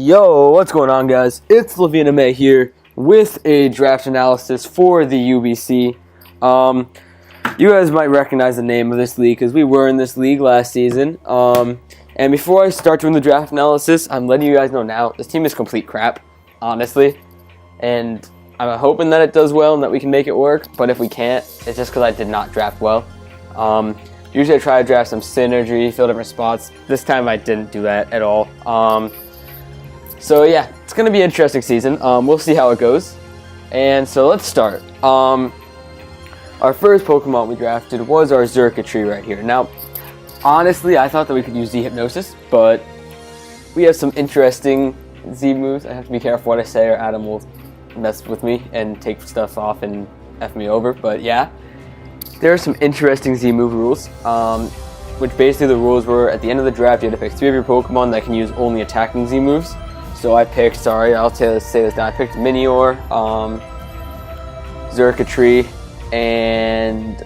Yo, what's going on, guys? It's Lavina May here with a draft analysis for the UBC. You guys might recognize the name of this league because we were in this league last season. And before I start doing the draft analysis, I'm letting you guys know now, this team is complete crap, honestly. And I'm hoping that it does well and that we can make it work. But if we can't, it's just because I did not draft well. Usually I try to draft some synergy, fill different spots. This time I didn't do that at all. So yeah, it's going to be an interesting season. We'll see how it goes. And so let's start. Our first Pokemon we drafted was our Xurkitree right here. Now, honestly, I thought that we could use Z-Hypnosis, but we have some interesting Z moves. I have to be careful what I say or Adam will mess with me and take stuff off and F me over. But yeah, there are some interesting Z move rules, which basically the rules were at the end of the draft you had to pick 3 of your Pokemon that can use only attacking Z moves. So I picked, I'll say this down. I picked Minior, Xurkitree, and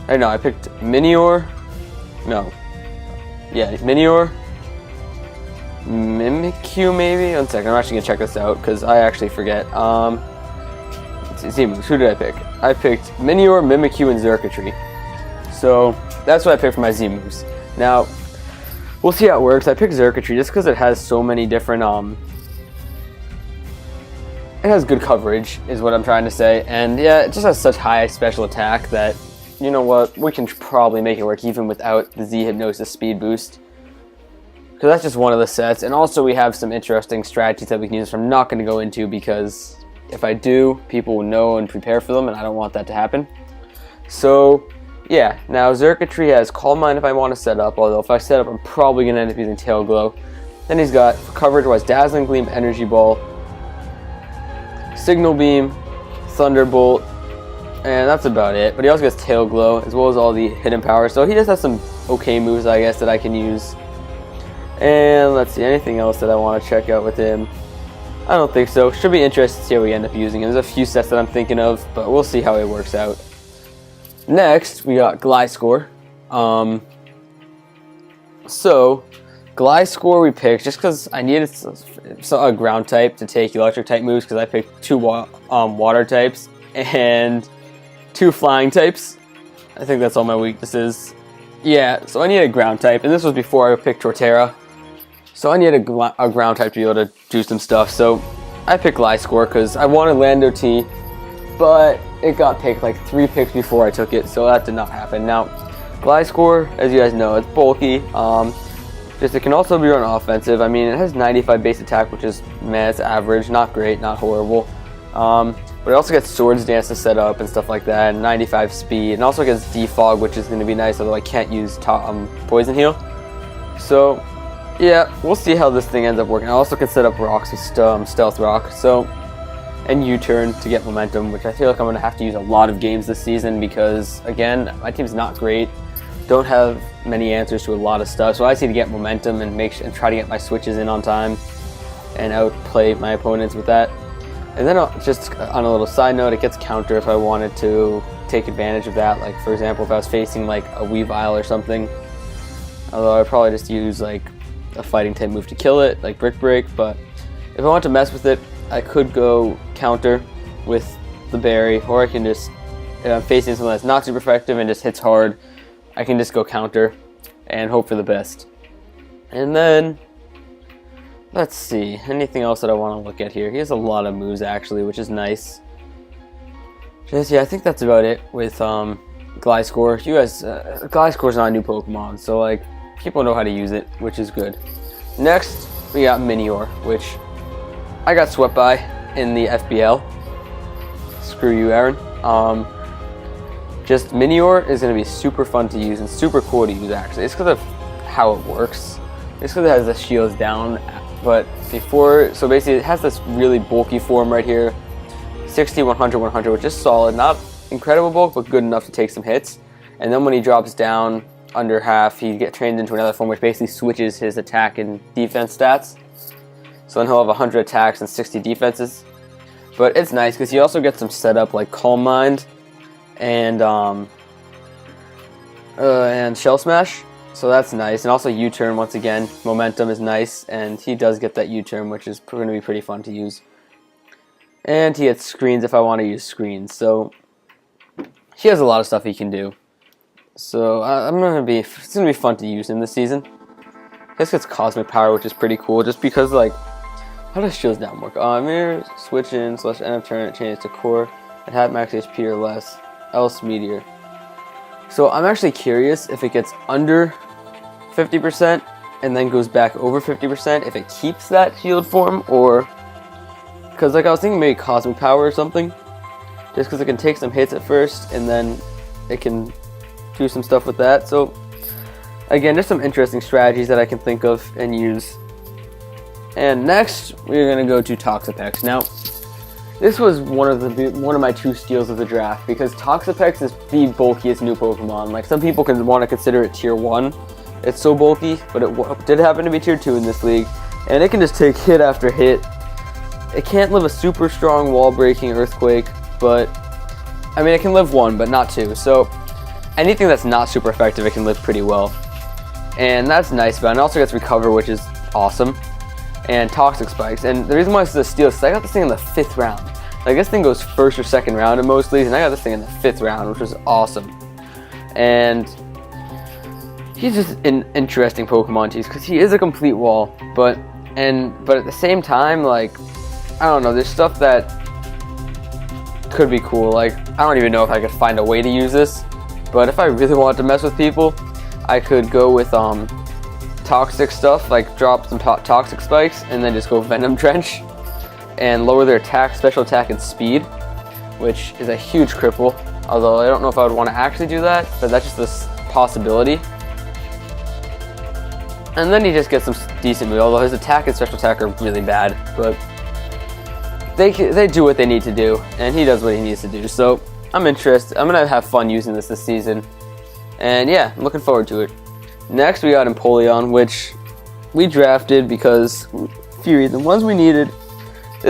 I picked Minior. Minior, Mimikyu maybe. 1 second, I'm actually gonna check this out because I actually forget. Z moves. Who did I pick? I picked Minior, Mimikyu, and Xurkitree. So that's what I picked for my Z moves. Now, we'll see how it works. I picked Xurkitree just because it has so many different, it has good coverage, is what I'm trying to say. And yeah, it just has such high special attack that, you know what, we can probably make it work even without the Z-Hypnosis speed boost. Because that's just one of the sets. And also we have some interesting strategies that we can use, which I'm not going to go into because if I do, people will know and prepare for them, and I don't want that to happen. So yeah, now Xurkitree has Calm Mind if I want to set up, although if I set up, I'm probably going to end up using Tail Glow. Then he's got coverage-wise Dazzling Gleam, Energy Ball, Signal Beam, Thunderbolt, and that's about it. But he also gets Tail Glow, as well as all the hidden powers. So he just has some okay moves, I guess, that I can use. And let's see, anything else that I want to check out with him? I don't think so. Should be interesting to see how we end up using him. There's a few sets that I'm thinking of, but we'll see how it works out. Next, we got Gliscor. So Gliscor we picked just because I needed a ground type to take electric type moves, because I picked 2 water types and 2 flying types. I think that's all my weaknesses. Yeah, so I needed a ground type, and this was before I picked Torterra. So I needed a ground type to be able to do some stuff. So I picked Gliscor because I wanted Lando T, but it got picked like 3 picks before I took it, so that did not happen. Now, Gliscor, as you guys know, it's bulky. It can also be run offensive. I mean, it has 95 base attack, which is, it's average, not great, not horrible. But it also gets Swords Dance to set up and stuff like that, and 95 speed, and also gets Defog, which is going to be nice, although I can't use Poison Heal. So yeah, we'll see how this thing ends up working. I also can set up rocks with Stealth Rock, and U-Turn to get momentum, which I feel like I'm going to have to use a lot of games this season because, again, my team's not great. Don't have many answers to a lot of stuff, so I just need to get momentum and try to get my switches in on time and outplay my opponents with that. And then just on a little side note, it gets counter if I wanted to take advantage of that. Like, for example, if I was facing like a Weavile or something, although I'd probably just use like a fighting type move to kill it, like Brick Break. But if I want to mess with it, I could go counter with the berry, or I can just, if I'm facing something that's not super effective and just hits hard, I can just go counter and hope for the best. And then, let's see, anything else that I want to look at here? He has a lot of moves actually, which is nice. Yeah, I think that's about it with Gliscor. You guys, Gliscor's not a new Pokemon, so like, people know how to use it, which is good. Next, we got Minior, which I got swept by in the FBL. Screw you, Aaron. Just Minior is going to be super fun to use and super cool to use, actually. It's because of how it works. It's because it has the shields down, but so basically it has this really bulky form right here. 60, 100, 100, which is solid. Not incredible bulk, but good enough to take some hits. And then when he drops down under half, he gets trained into another form, which basically switches his attack and defense stats. So then he'll have 100 attacks and 60 defenses. But it's nice because he also gets some setup like Calm Mind and Shell Smash. So that's nice. And also U-turn, once again, momentum is nice, and he does get that U-turn, which is going to be pretty fun to use. And he gets screens if I want to use screens. So he has a lot of stuff he can do. So it's gonna be fun to use him this season. This gets cosmic power, which is pretty cool, just because, like, how does shields down work? Mirror, switch in, / end of turn, it changes to core, and have max HP or less, else meteor. So I'm actually curious if it gets under 50% and then goes back over 50%, if it keeps that shield form, or, because, like, I was thinking maybe cosmic power or something, just because it can take some hits at first, and then it can do some stuff with that. So again, just some interesting strategies that I can think of and use. And next, we're going to go to Toxapex. Now, this was one of my 2 steals of the draft, because Toxapex is the bulkiest new Pokemon. Like, some people can want to consider it tier 1. It's so bulky, but it did happen to be tier 2 in this league, and it can just take hit after hit. It can't live a super strong wall-breaking earthquake, but I mean, it can live 1, but not 2. So anything that's not super effective, it can live pretty well. And that's nice, but it also gets Recover, which is awesome. And Toxic Spikes. And the reason why this is a steal is I got this thing in the 5th round. Like, this thing goes 1st or 2nd round in most leagues, and I got this thing in the 5th round, which was awesome. And he's just an interesting Pokemon to use, because he is a complete wall, but at the same time, like, I don't know, there's stuff that could be cool. Like, I don't even know if I could find a way to use this, but if I really wanted to mess with people, I could go with toxic stuff, like drop some Toxic Spikes and then just go Venom Trench and lower their attack, special attack, and speed, which is a huge cripple. Although I don't know if I would want to actually do that, but that's just this possibility. And then he just gets some decent moves, although his attack and special attack are really bad, but they do what they need to do, and he does what he needs to do. So I'm interested. I'm gonna have fun using this season, and yeah, I'm looking forward to it. Next, we got Empoleon, which we drafted because a few reasons. Ones we needed.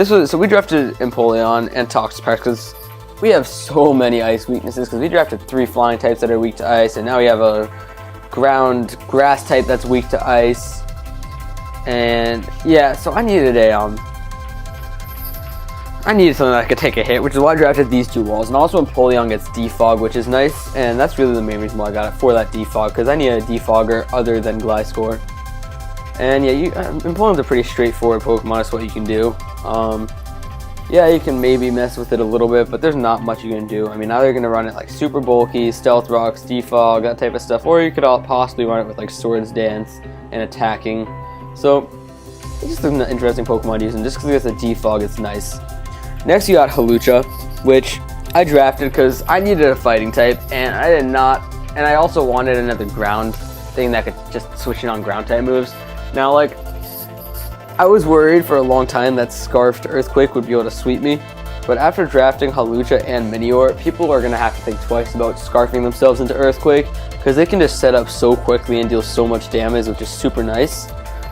So we drafted Empoleon and Toxapex because we have so many ice weaknesses. Because we drafted 3 flying types that are weak to ice, and now we have a ground grass type that's weak to ice. And yeah, so I needed something that could take a hit, which is why I drafted these 2 walls. And also Empoleon gets Defog, which is nice, and that's really the main reason why I got it, for that Defog, because I need a Defogger other than Gliscor. And yeah, Empoleon's a pretty straightforward Pokemon, that's what you can do. Yeah, you can maybe mess with it a little bit, but there's not much you can do. I mean, either you're going to run it like super bulky, Stealth Rocks, Defog, that type of stuff, or you could possibly run it with like Swords Dance and attacking. So it's just an interesting Pokemon to use, and just because it gets a Defog, it's nice. Next, you got Hawlucha, which I drafted because I needed a fighting type, and I also wanted another ground thing that could just switch in on ground type moves. Now, like, I was worried for a long time that Scarfed Earthquake would be able to sweep me, but after drafting Hawlucha and Minior, people are going to have to think twice about scarfing themselves into Earthquake, because they can just set up so quickly and deal so much damage, which is super nice.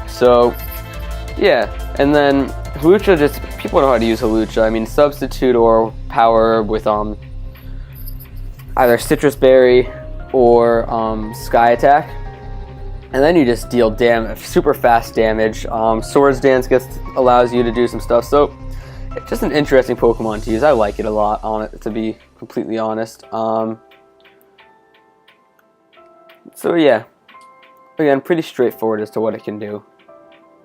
So, yeah, and then Hawlucha, just people know how to use Hawlucha. I mean, substitute or power with either Citrus Berry or Sky Attack, and then you just deal super fast damage. Swords Dance allows you to do some stuff. So it's just an interesting Pokemon to use. I like it a lot, to be completely honest. So yeah, again, pretty straightforward as to what it can do.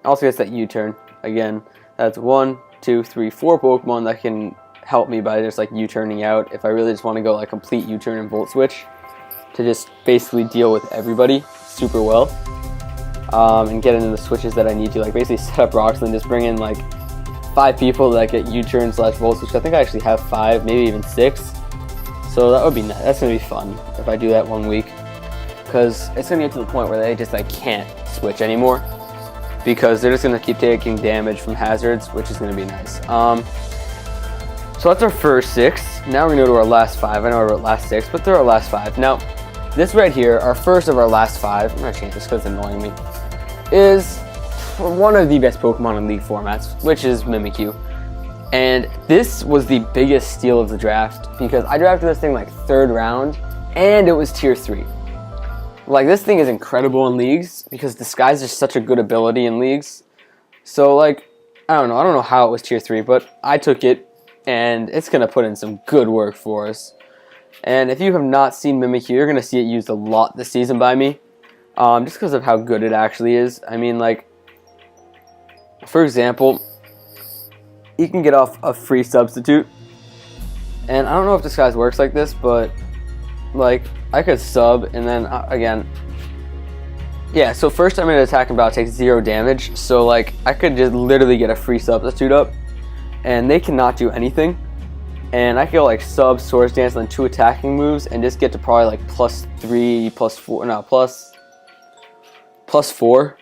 Also gets that U-turn again. That's 1, 2, 3, 4 Pokemon that can help me by just like U-turning out if I really just want to go like complete U-turn and Volt Switch to just basically deal with everybody super well, and get into the switches that I need to, like basically set up rocks and just bring in like 5 people that get U-turn / Volt Switch. I think I actually have 5, maybe even 6. So that would be nice. That's gonna be fun if I do that one week, because it's gonna get to the point where they just like can't switch anymore, because they're just going to keep taking damage from hazards, which is going to be nice. So that's our first 6. Now we're going to go to our last 5. I know I wrote last 6, but they're our last 5. Now, this right here, our first of our last 5, I'm going to change this because it's annoying me, is one of the best Pokemon in League formats, which is Mimikyu. And this was the biggest steal of the draft, because I drafted this thing like 3rd round, and it was tier 3. Like, this thing is incredible in leagues because Disguise is such a good ability in leagues. So, like, I don't know how it was tier 3, but I took it, and it's going to put in some good work for us. And if you have not seen Mimikyu, you're going to see it used a lot this season by me, just because of how good it actually is. I mean, like, for example, you can get off a free substitute. And I don't know if Disguise works like this, but, like, I could sub, and then, again, yeah, so first I'm going to attack and battle takes 0 damage, so, like, I could just literally get a free substitute up, and they cannot do anything, and I could go, like, sub, Swords Dance, and then 2 attacking moves, and just get to probably, like, +3, +4, no, +4,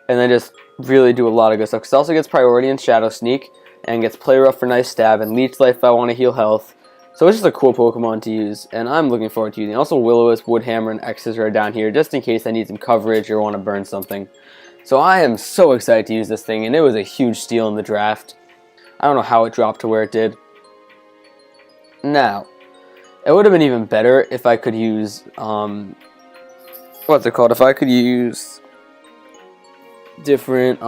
and then just really do a lot of good stuff, because it also gets priority in Shadow Sneak, and gets Play Rough for nice stab, and Leech Life if I want to heal health. So it's just a cool Pokemon to use, and I'm looking forward to using it. Also, Will-O-Wisp, Woodhammer, and X-Scissor are down here, just in case I need some coverage or want to burn something. So I am so excited to use this thing, and it was a huge steal in the draft. I don't know how it dropped to where it did. Now, it would have been even better if I could use, what's it called? If I could use different,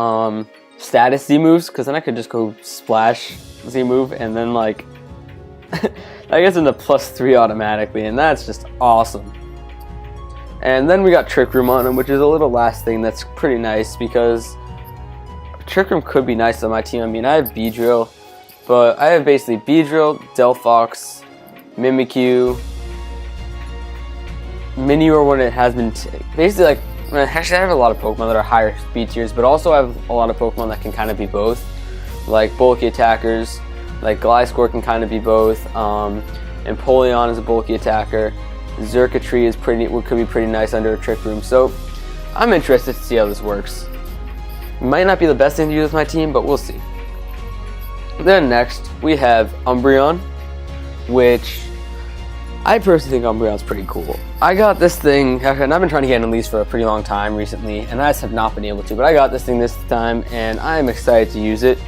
status Z-moves, because then I could just go Splash Z-move, and then, like, I guess into +3 automatically, and that's just awesome. And then we got Trick Room on him, which is a little last thing that's pretty nice, because Trick Room could be nice on my team. I mean, I have Beedrill, but I have basically Beedrill, Delphox, Mimikyu, Minior when it has been basically, like, actually I have a lot of Pokemon that are higher speed tiers, but also I have a lot of Pokemon that can kind of be both, like bulky attackers. Like Gliscor can kind of be both. Empoleon is a bulky attacker. Xurkitree is could be pretty nice under a Trick Room. So I'm interested to see how this works. Might not be the best thing to use with my team, but we'll see. Then next we have Umbreon, which I personally think Umbreon's pretty cool. I got this thing, and I've been trying to get an Elise for a pretty long time recently, and I just have not been able to. But I got this thing this time, and I'm excited to use it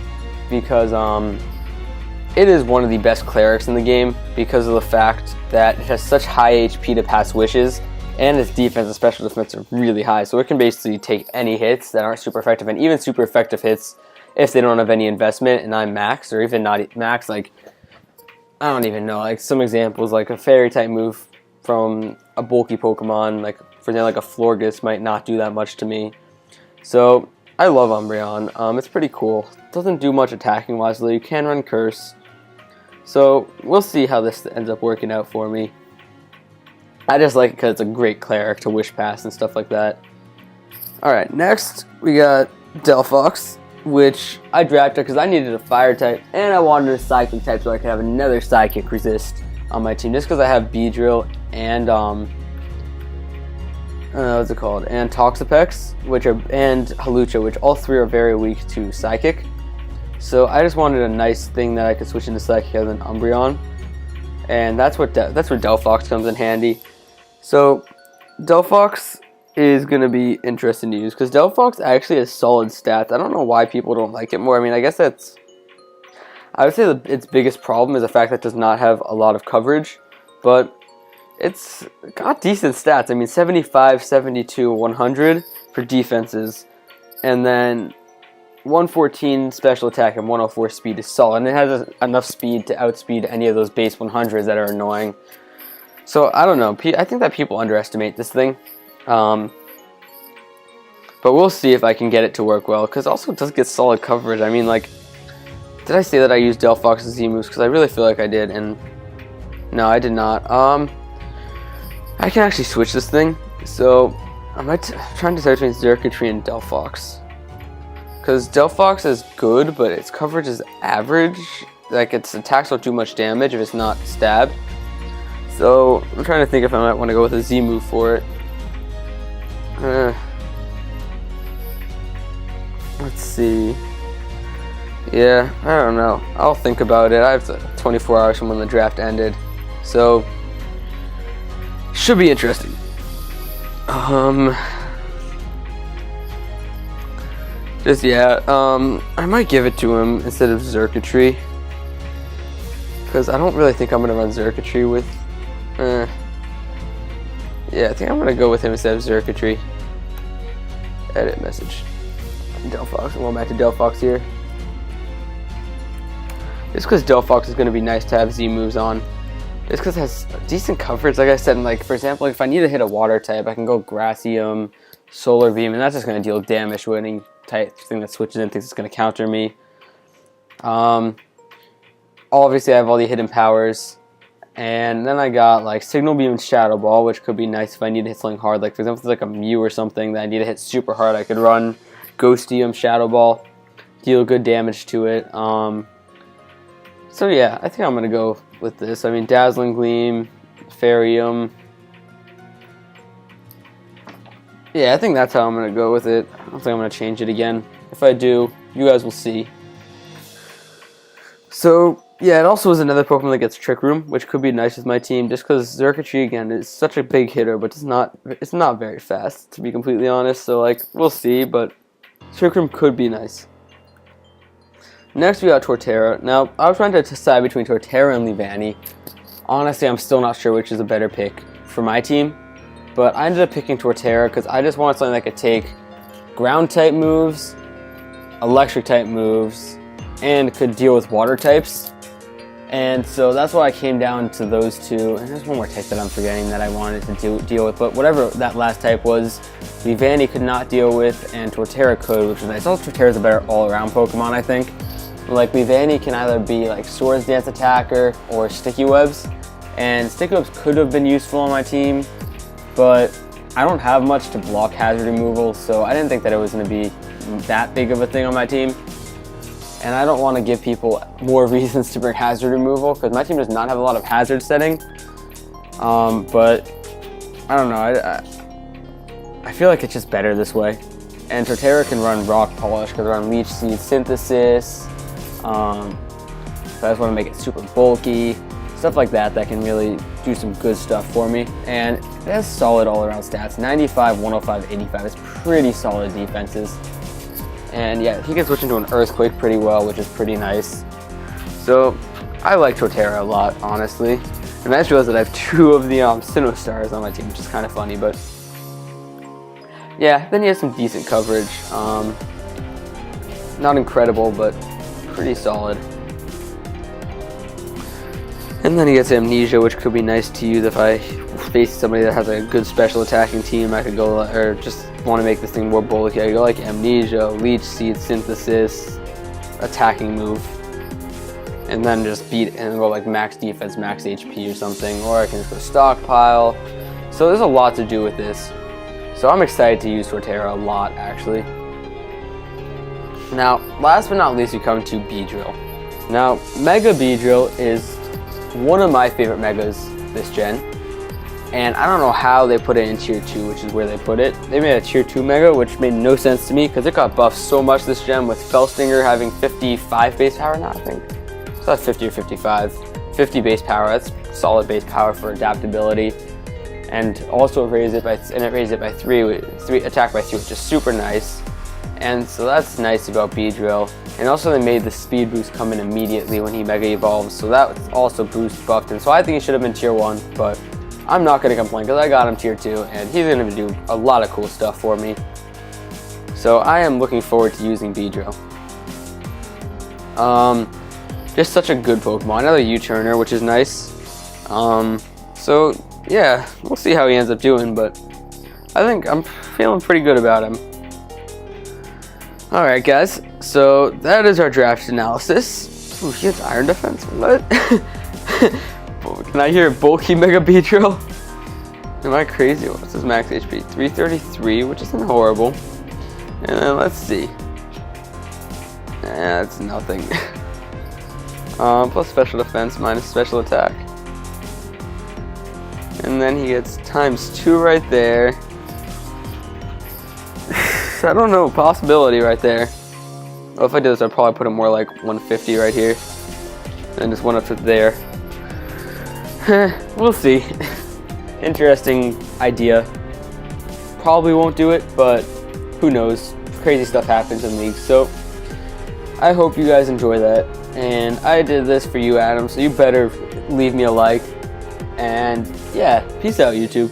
because it is one of the best clerics in the game because of the fact that it has such high HP to pass wishes, and its defense and special defense are really high, so it can basically take any hits that aren't super effective, and even super effective hits if they don't have any investment, and I'm max, or even not max, like, I don't even know, like, some examples, like a Fairy type move from a bulky Pokemon, like, for example, like a Florges might not do that much to me. So I love Umbreon. It's pretty cool. It doesn't do much attacking wise, though. You can run Curse. So we'll see how this ends up working out for me. I just like it because it's a great cleric to Wish Pass and stuff like that. Alright, next we got Delphox, which I drafted because I needed a Fire type and I wanted a Psychic type so I could have another Psychic resist on my team. Just because I have Beedrill and what's it called? And Toxapex, and Hawlucha, which all three are very weak to Psychic. So I just wanted a nice thing that I could switch into Psychic other than Umbreon, and that's where Delphox comes in handy. So Delphox is going to be interesting to use because Delphox actually has solid stats. I don't know why people don't like it more. I mean, I guess I would say its biggest problem is the fact that it does not have a lot of coverage, but it's got decent stats. I mean, 75, 72, 100 for defenses, and then 114 special attack and 104 speed is solid, and it has enough speed to outspeed any of those base 100s that are annoying. So I don't know, I think that people underestimate this thing, but we'll see if I can get it to work well, because also it does get solid coverage. I mean, like, did I say that I used Delphox's Z-moves? Because I really feel like I did, and no, I did not. I can actually switch this thing, so I'm trying to decide between Xurkitree and Delphox. Because Delphox is good, but its coverage is average. Like, its attacks don't do much damage if it's not stabbed. So, I'm trying to think if I might want to go with a Z-move for it. Let's see. Yeah, I don't know. I'll think about it. I have 24 hours from when the draft ended. So, should be interesting. I might give it to him instead of Xurkitree, because I don't really think I'm going to run Xurkitree with, yeah, Yeah, I think I'm going to go with him instead of Circuitry. Edit message. Delphox. I'm going back to Delphox here. Just because Delphox is going to be nice to have Z moves on. Just because it has decent coverage, like I said. And like, for example, if I need to hit a water type, I can go Gracium, Solar Beam, and that's just going to deal damage to any type thing that switches in, thinks it's going to counter me. Obviously, I have all the hidden powers. And then I got like Signal Beam and Shadow Ball, which could be nice if I need to hit something hard. Like, for example, if it's like a Mew or something that I need to hit super hard, I could run Ghostium, Shadow Ball, deal good damage to it. So yeah, I think I'm going to go with this. I mean, Dazzling Gleam, Farium. Yeah, I think that's how I'm going to go with it. I don't think I'm going to change it again. If I do, you guys will see. So yeah, it also is another Pokemon that gets Trick Room, which could be nice with my team, just because Xurkitree, again, is such a big hitter, but it's not very fast, to be completely honest, so, like, we'll see, but Trick Room could be nice. Next, we got Torterra. Now, I was trying to decide between Torterra and Leavanny. Honestly, I'm still not sure which is a better pick for my team, but I ended up picking Torterra because I just wanted something that could take Ground-type moves, Electric-type moves, and could deal with Water types. And so that's why I came down to those two. And there's one more type that I'm forgetting that I wanted to deal with. But whatever that last type was, Leavanny could not deal with, and Torterra could, which is nice. Also, Torterra is a better all-around Pokemon, I think. Like, Leavanny can either be like Swords Dance attacker or Sticky Webs. And Sticky Webs could have been useful on my team, but I don't have much to block hazard removal, so I didn't think that it was going to be that big of a thing on my team. And I don't want to give people more reasons to bring hazard removal because my team does not have a lot of hazard setting. But I don't know. I feel like it's just better this way. And Torterra can run Rock Polish, can run Leech Seed Synthesis. If I just want to make it super bulky, stuff like that can really do some good stuff for me. And it has solid all-around stats. 95, 105, 85 is pretty solid defenses. And yeah, he can switch into an Earthquake pretty well, which is pretty nice. So I like Torterra a lot, honestly. And I just realized that I have two of the Sinnoh Stars on my team, which is kind of funny, but yeah, then he has some decent coverage. Not incredible, but pretty solid. And then he gets Amnesia, which could be nice to use if I face somebody that has a good special attacking team. I could go, or just want to make this thing more bulky, I could go like Amnesia, Leech Seed Synthesis, attacking move, and then just beat and go like max defense, max HP or something, or I can just go Stockpile. So there's a lot to do with this. So I'm excited to use Torterra a lot, actually. Now, last but not least, we come to Beedrill. Now, Mega Beedrill is one of my favorite Megas this gen. And I don't know how they put it in Tier 2, which is where they put it. They made a Tier 2 Mega, which made no sense to me because it got buffed so much this gen with Felstinger having 55 base power now, I think. So that's 50 or 55. 50 base power, that's solid base power for adaptability. And also it raised it by 3 attack by 3, which is super nice. And so that's nice about Beedrill. And also they made the speed boost come in immediately when he Mega Evolves, so that was also boost buffed. And so I think he should have been Tier 1, but I'm not going to complain because I got him Tier 2 and he's going to do a lot of cool stuff for me. So I am looking forward to using Beedrill. Just such a good Pokemon. Another U-turner, which is nice. So yeah, we'll see how he ends up doing, but I think I'm feeling pretty good about him. Alright guys, so that is our draft analysis. Ooh, he has Iron Defense, what? Can I hear bulky Mega Beedrill? Am I crazy? What's his max HP? 333, which isn't horrible. And then let's see. That's nothing. Plus special defense, minus special attack. And then he gets ×2 right there. I don't know, possibility right there. Well, if I did this, I'd probably put him more like 150 right here. And just one up to there. We'll see. Interesting idea. Probably won't do it, but who knows. Crazy stuff happens in leagues. So I hope you guys enjoy that. And I did this for you, Adam, so you better leave me a like. And yeah, peace out, YouTube.